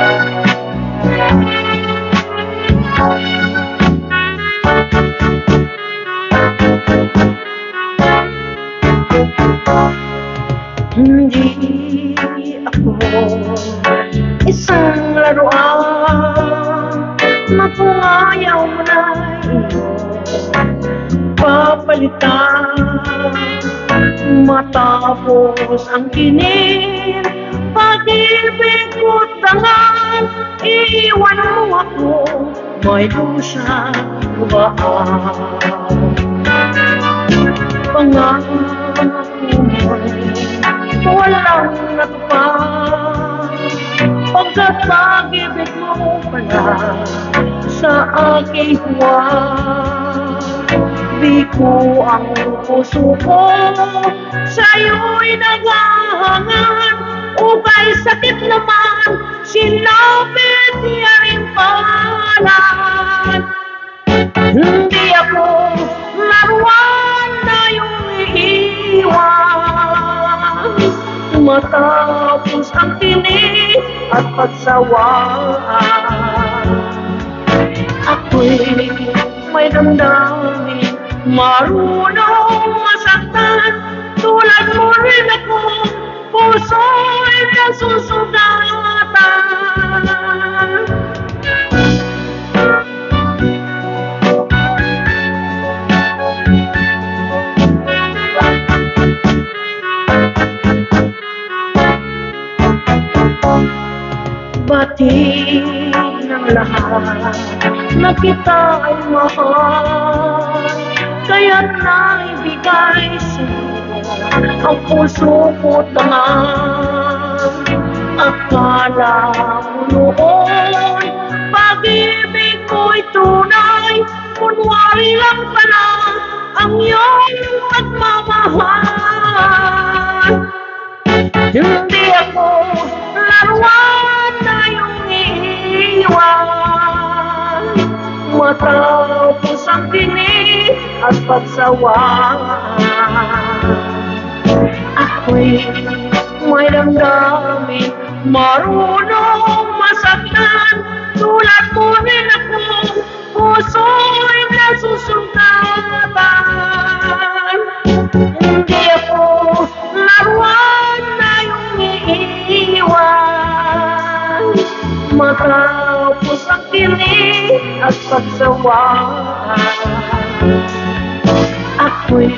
Hindi ako isang laruan na kung ayaw mo na papalitan matapos ang kinin pag-ibig ko't tangan iiwan mo ako may dusa baan pangako mo'y walang natupad pagkat pag-ibig mo pala sa aking huwag di ko ang puso ko sa'yo'y naghahangan ukay sakit naman sinapit niya rin pangalan hindi ako laruan na yung iiwan matapos ang tinig at pagsawaan ako'y may damdamin marunong masaktan tulad mo rin ako puso'y nasusugatan bati ng lahat na kita ay mahal kaya't naibigay sa'yo ang puso ko tangan akala mo noon pag-ibig ko'y tunay kunwari lang pala ang iyong pagmamahal hindi ako laruan na yung iiwan matapos ang tinig at pagsawaan ako'y may damdamin marunong masaktan tulad mo rin ako puso'y nasusugatan hindi ako laruan na yung iiwan matapos ang tinig at pagsawaan ako'y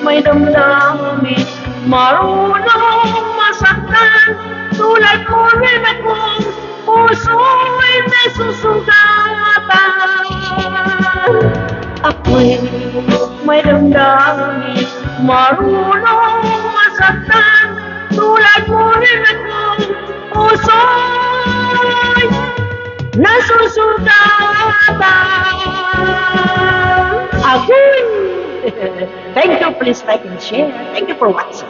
may damdamin marunong masaktan tulad mo rin ako puso'y nasusugatan ako'y may damdamin marunong masaktan tulad mo rin ako puso'y nasusugatan ako'y thank you, please like and share. Thank you for watching.